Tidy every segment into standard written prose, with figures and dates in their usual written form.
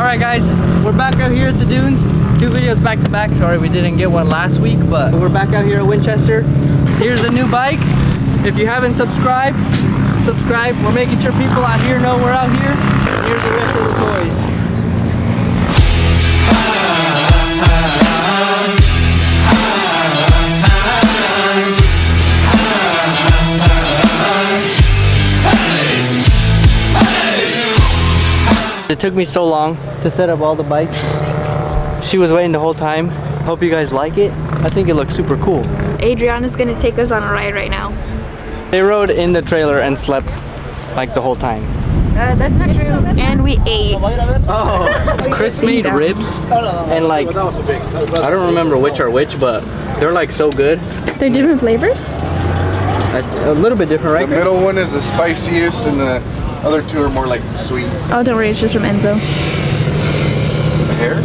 Alright guys, we're back out here at the dunes. 2 videos back to back. Sorry we didn't get one last week, but we're back out here at Winchester. Here's a new bike. If you haven't subscribed, subscribe. We're making sure people out here know we're out here. And here's the rest of the toys. It took me so long to set up all the bikes. She was waiting the whole time. Hope you guys like it. I think it looks super cool. Adriana's gonna take us on a ride right now. They rode in the trailer and slept like the whole time. That's not true. And we ate. Oh, Chris made ribs and like, I don't remember which are which, but they're like so good. They're different flavors? A little bit different, right? The middle one is the spiciest and the other two are more like sweet. Oh, don't worry, it's just from Enzo. The hair?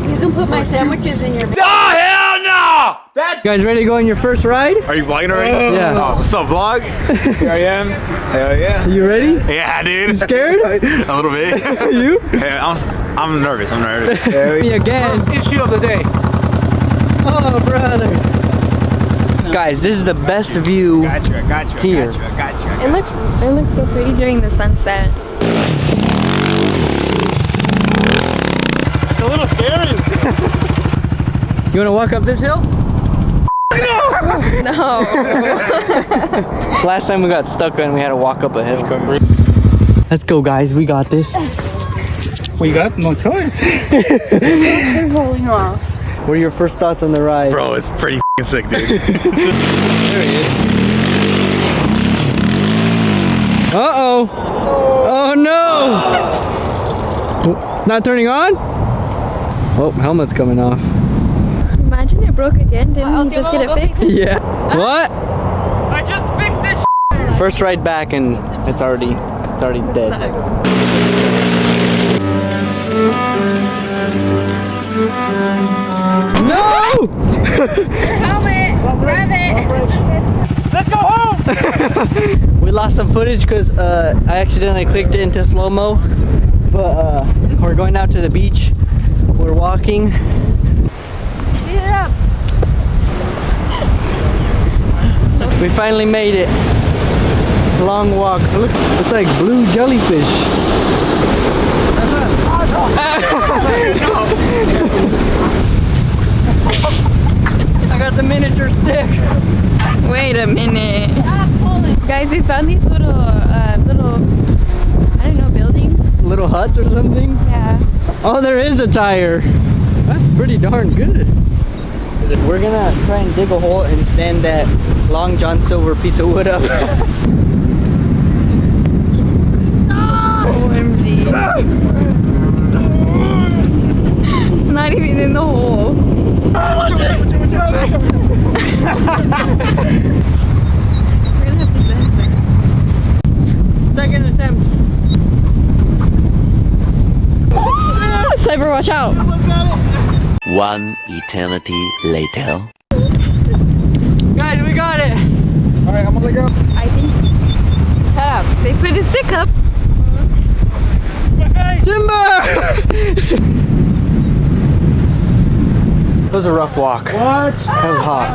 You can put my sandwiches in your bag. Oh, hell no! That's... You guys ready to go on your first ride? Are you vlogging already? Yeah. Oh, what's up, vlog? Here I am. Hell yeah. You ready? Yeah, dude. Scared? A little bit. You? Yeah, I'm nervous. I'm nervous. Me again. Issue of the day. Oh, brother. Guys, this is the best view here. It looks so pretty during the sunset. It's a little scary. You wanna walk up this hill? No. Last time we got stuck and we had to walk up a hill. Let's go guys, we got this. We got no choice. They're rolling off. What are your first thoughts on the ride? Bro, it's pretty sick, dude. There he is. Uh-oh. Oh no! It's not turning on? Oh, helmet's coming off. Imagine it broke again. Didn't you just get it fixed? Yeah. What? I just fixed this. First ride back and it's already dead. No! Your helmet! Grab it! Let's go home! We lost some footage because I accidentally clicked it into slow-mo. But we're going out to the beach. We're walking. Speed it up! We finally made it. Long walk. It looks like blue jellyfish. I got the miniature stick. Wait a minute. Guys, we found these little, I don't know, buildings. Little huts or something? Yeah. Oh, there is a tire. That's pretty darn good. We're gonna try and dig a hole and stand that Long John Silver piece of wood up. OMG. It's not even in the hole. We're gonna have to bend it. Second attempt. Cyber, watch out. One eternity later. Guys, we got it. Alright, I'm gonna let go. I think. Shut up. They put a stick up. Timber! It was a rough walk. What? It was hot.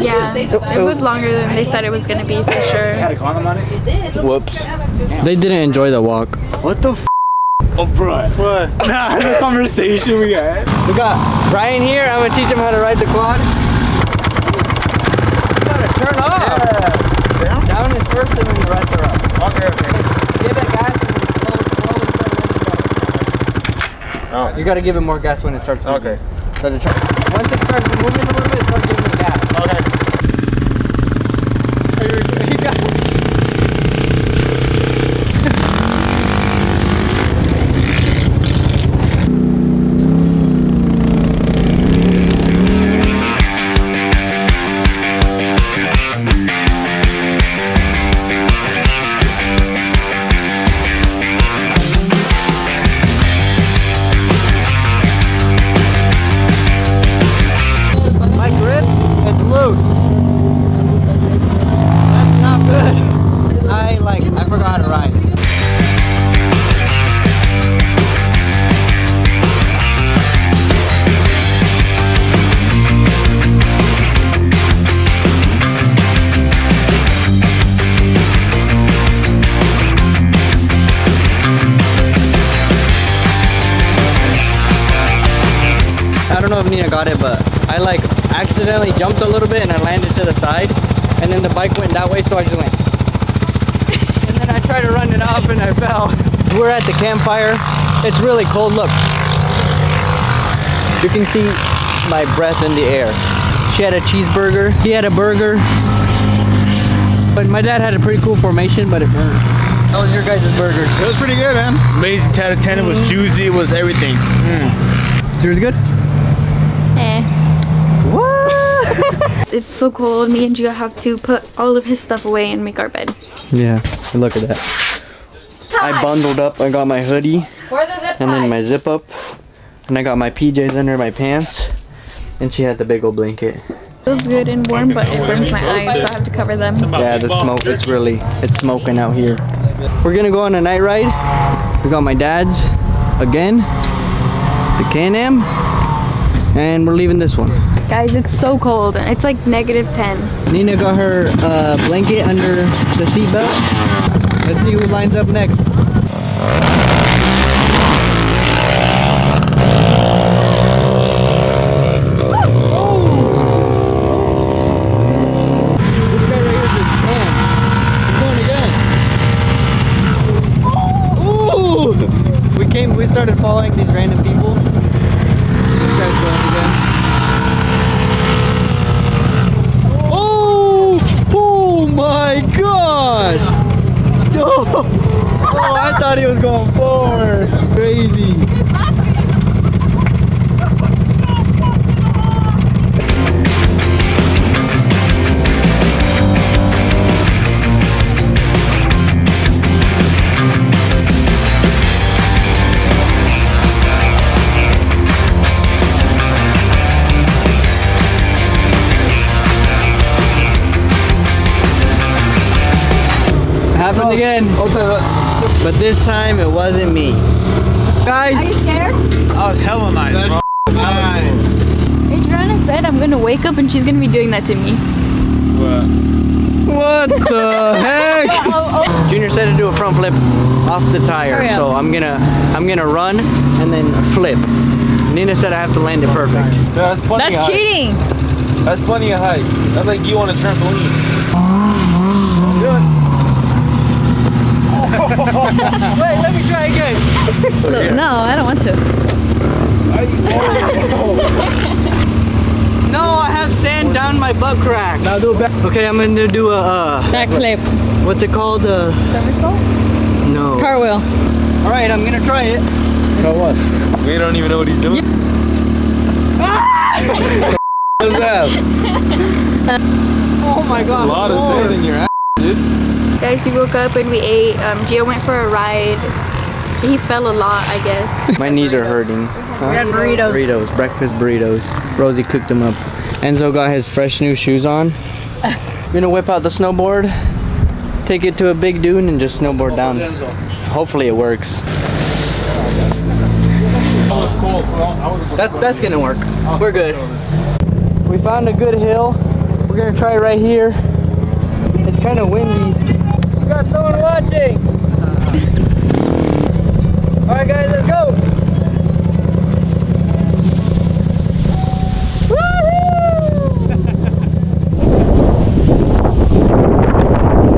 Yeah, it was longer than they said it was gonna be for sure. Whoops. They didn't enjoy the walk. What the f? Oh, bro. What? Nah, the conversation we got. We got Brian here. I'm gonna teach him how to ride the quad. You gotta turn off. Yeah. Down is first and then the rest are up. Okay. Give that gas and slow. Oh. You gotta give it more gas when it starts moving. Okay. So to try. Once it starts moving a little bit, start giving it gas. Okay. You got it. My grip don't know if Nina got it, but I like accidentally jumped a little bit and I landed to the side, and then the bike went that way, so I just went. And then I tried to run it off and I fell. We're at the campfire. It's really cold. Look, you can see my breath in the air. She had a cheeseburger. He had a burger. But my dad had a pretty cool formation, but it burned. How was your guys' burgers? It was pretty good, man. Amazing 10 out of 10. It was juicy. It was everything. Yours good? Eh. What? It's so cold. Me and Gio have to put all of his stuff away and make our bed. Yeah, look at that. I bundled up. I got my hoodie and then my zip up, and I got my PJs under my pants, and she had the big old blanket. It feels good and warm, but it burns my eyes, so I have to cover them. Yeah, the smoke, it's smoking out here. We're gonna go on a night ride. We got my dad's again. It's a Can-Am, and we're leaving this one. Guys, it's so cold. It's like -10. Nina got her blanket under the seatbelt. Let's see who lines up next. We started following these random people. This guy's going again. Oh! Oh my gosh! Oh, I thought he was going forward. Crazy. Happened again. But this time it wasn't me. Guys, Are you scared? I was hella nice, bro. Adriana said I'm gonna wake up and she's gonna be doing that to me. what the heck? Junior said to do a front flip off the tire, Hurry up. so I'm gonna run and then flip. Nina said I have to land it perfect. That's plenty That's cheating. That's plenty of height. That's like you on a trampoline. Do it. Wait, let me try again. Look, no, I don't want to. No, I have sand down my butt crack. Now do it back. Okay, I'm gonna do a Backflip. what's it called? Somersault? No. Cartwheel. All right, I'm gonna try it. Try what? We don't even know what he's doing. What's that? Oh my god. A lot of sand in your ass, dude. Guys, we woke up and we ate. Gio went for a ride. He fell a lot, I guess. My knees are hurting. We had burritos. Burritos, breakfast burritos. Rosie cooked them up. Enzo got his fresh new shoes on. I'm gonna whip out the snowboard, take it to a big dune, and just snowboard down. Hopefully it works. That's gonna work. We're good. We found a good hill. We're gonna try it right here. It's kind of windy. We got someone watching. All right, guys, let's go.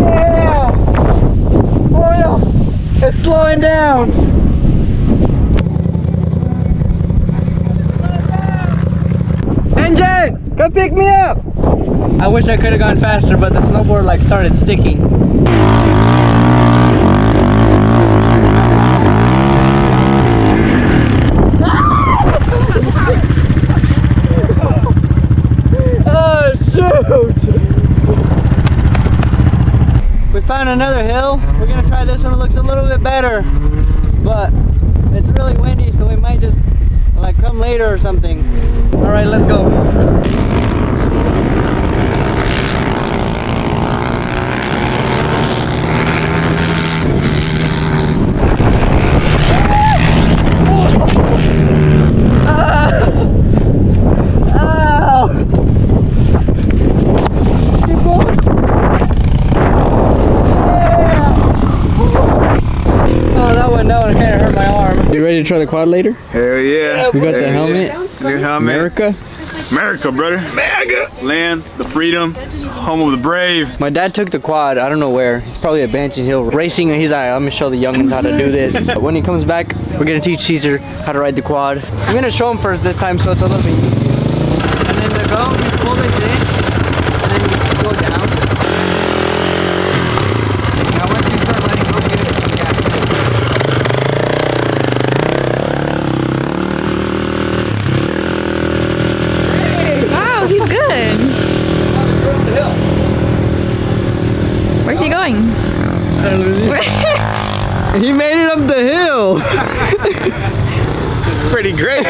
Yeah. Oh yeah. It's slowing down. Engine, come pick me up. I wish I could have gone faster, but the snowboard like started sticking. Oh shoot! We found another hill. We're gonna try this one. It looks a little bit better, but it's really windy, so we might just like come later or something. All right, let's go. Oh, that one kind of hurt my arm. You ready to try the quad later? Hell yeah. We got the helmet. New helmet. America. America, brother. America. Land, the freedom, home of the brave. My dad took the quad, I don't know where. He's probably at Banshee Hill racing, and he's like, I'm gonna show the youngins how to do this. When he comes back, we're gonna teach Caesar how to ride the quad. I'm gonna show him first this time, so it's a little bit easier. And then to go, you pull this in, and then you go down. Now once you start letting go, get it to the gas. Wow, he's good. Where's he going? He made it up the hill. Pretty great.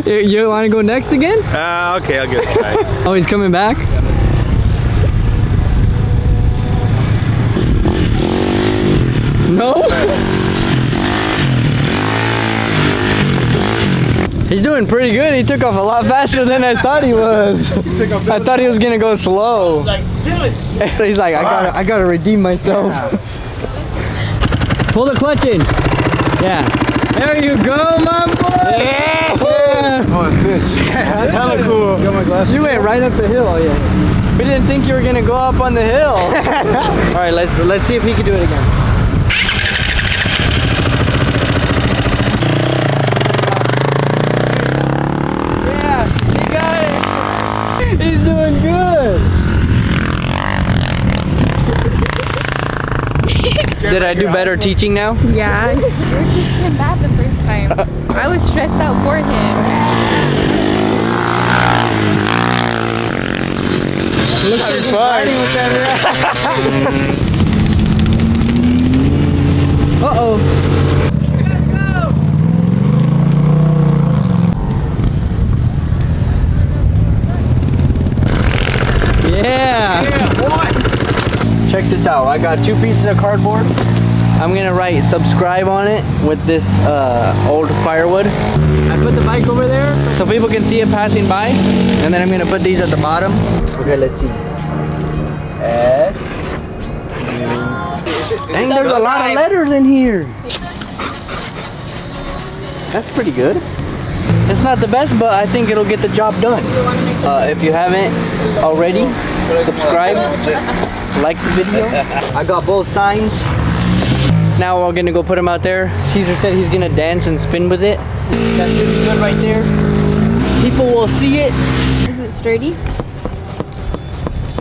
You want to go next again? Okay, I'll give it a try. Oh, he's coming back? No? He's doing pretty good. He took off a lot faster than I thought he was. I thought he was gonna go slow. He's like, I gotta redeem myself. Pull the clutch in. Yeah. There you go, my boy. Yeah. Oh, fish. That's hella cool. Got my glasses. You went right up the hill. Oh yeah. We didn't think you were gonna go up on the hill. All right, let's see if he can do it again. Yeah, you got it. He's doing good. Did I do better teaching now? Yeah, you were teaching him bad the first time. I was stressed out for him. Look at his riding with that. Uh-oh. Yeah. Check this out. I got 2 pieces of cardboard. I'm gonna write subscribe on it with this old firewood. I put the bike over there so people can see it passing by, and then I'm gonna put these at the bottom. Okay, let's see. S. Dang, there's a lot of letters in here. That's pretty good. It's not the best, but I think it'll get the job done. If you haven't already, subscribe, like the video. I got both signs. Now we're gonna go put them out there. Caesar said he's gonna dance and spin with it. That should be good right there. People will see it. Is it sturdy?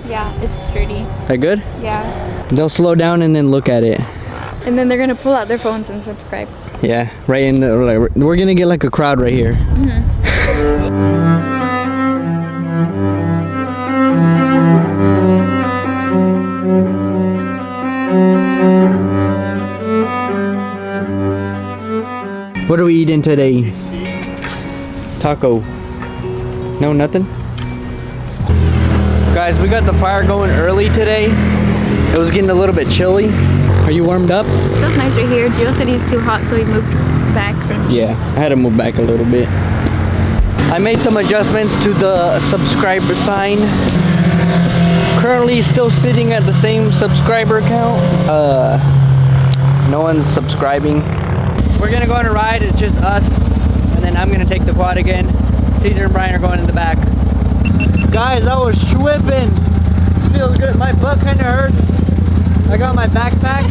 Yeah, it's sturdy. That good? Yeah. They'll slow down and then look at it. And then they're gonna pull out their phones and subscribe. Yeah, right in the, we're gonna get like a crowd right here. What are we eating today? Taco. No, nothing? Guys, we got the fire going early today. It was getting a little bit chilly. Are you warmed up? It feels nice right here. Gio said he's too hot, so he moved back from Yeah, I had to move back a little bit. I made some adjustments to the subscriber sign. Currently still sitting at the same subscriber count. No one's subscribing. We're gonna go on a ride, it's just us. And then I'm gonna take the quad again. Caesar and Brian are going in the back. Guys, I was schwipping. Feels good, my butt kinda hurts. I got my backpack.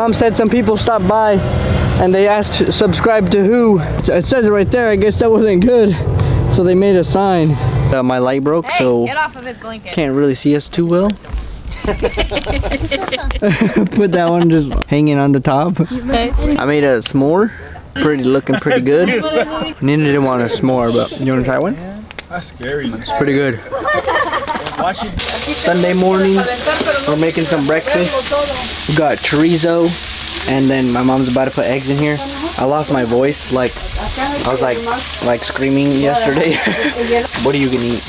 mom said some people stopped by and they asked subscribe to who. It says it right there. I guess that wasn't good. So they made a sign. My light broke, Hey, so get off of his blanket. can't really see us too well. Put that one just hanging on the top. I made a s'more. Looking pretty good. Nina didn't want a s'more, but you want to try one? That's scary. It's pretty good. Sunday morning, we're making some breakfast. We got chorizo, and then my mom's about to put eggs in here. I lost my voice, like I was like screaming yesterday. What are you gonna eat?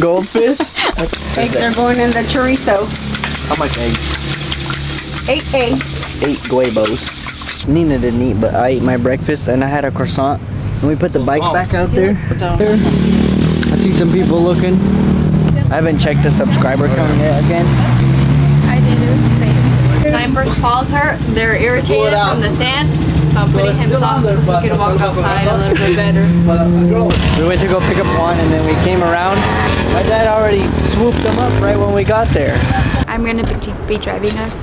Goldfish? Eggs are going in the chorizo. How much eggs? 8 eggs. 8 huevos. Nina didn't eat, but I ate my breakfast and I had a croissant. And we put the bike back out there. I see some people looking. I haven't checked the subscriber count yet again. I did, it was the same. My first paws hurt. They're irritated from the sand. So I'm putting him socks so he can walk outside a little bit better. We went to go pick up one and then we came around. My dad already swooped them up right when we got there. I'm gonna be driving us.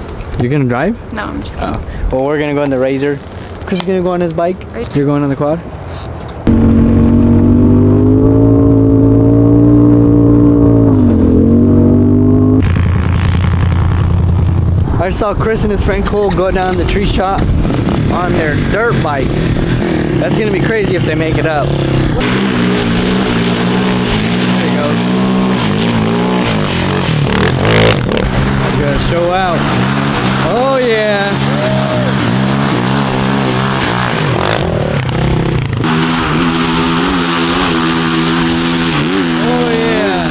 You're gonna drive? No, I'm just kidding. Oh. Well, we're gonna go in the Razor. Chris is gonna go on his bike. You're going on the quad? I saw Chris and his friend Cole go down the tree shot on their dirt bikes. That's gonna be crazy if they make it up. There you go. I'm gonna show out. Oh yeah. Oh yeah.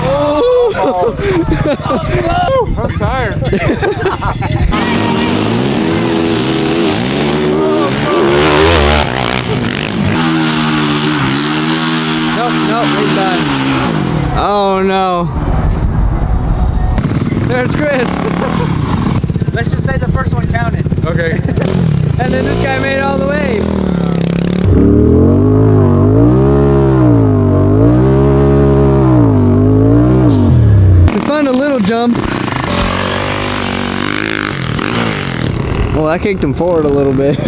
Oh. I'm tired. Nope, he's done. Oh no. There's Chris. Let's just say the first one counted. Okay. And then this guy made it all the way. We found a little jump. Well, I kicked him forward a little bit.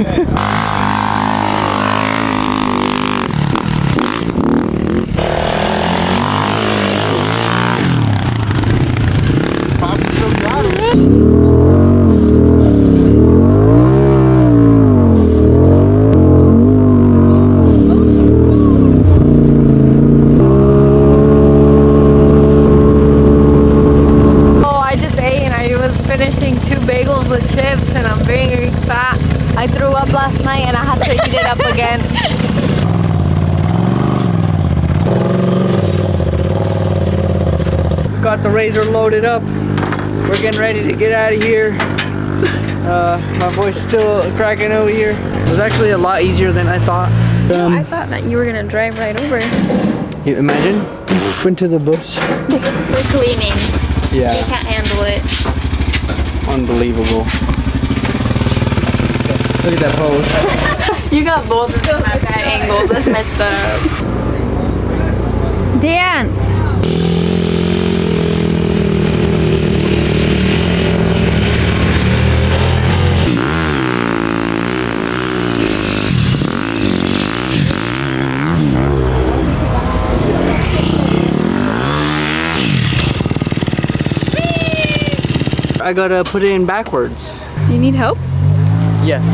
I threw up last night and I had to eat it up again. Got the Razor loaded up. We're getting ready to get out of here. My voice still cracking over here. It was actually a lot easier than I thought. I thought that you were gonna drive right over. You imagine? Into the bush. We're cleaning. Yeah. You can't handle it. Unbelievable. Look at that pose. You got both of them at bad angles. That's messed up. Dance. I gotta put it in backwards. Do you need help? Yes.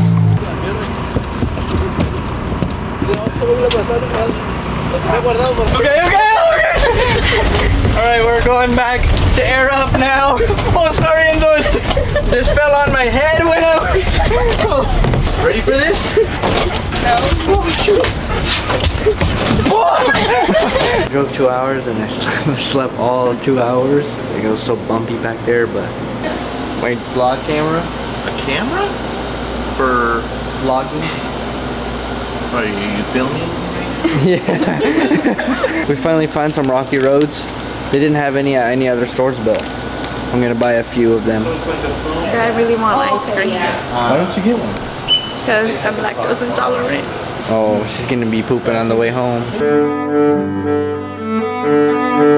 Okay. Alright, we're going back to air up now. Oh, sorry, Endos. This fell on my head when I was... Ready for this? No. Oh, shoot. I drove 2 hours and I slept all 2 hours. Like, it was so bumpy back there, but my vlog camera. A camera? For Vlogging. are you filming? Yeah. We finally found some rocky roads. They didn't have any at any other stores, but I'm gonna buy a few of them. I really want ice cream Why don't you get one? because I'm lactose intolerant. Oh, she's gonna be pooping on the way home. Bye.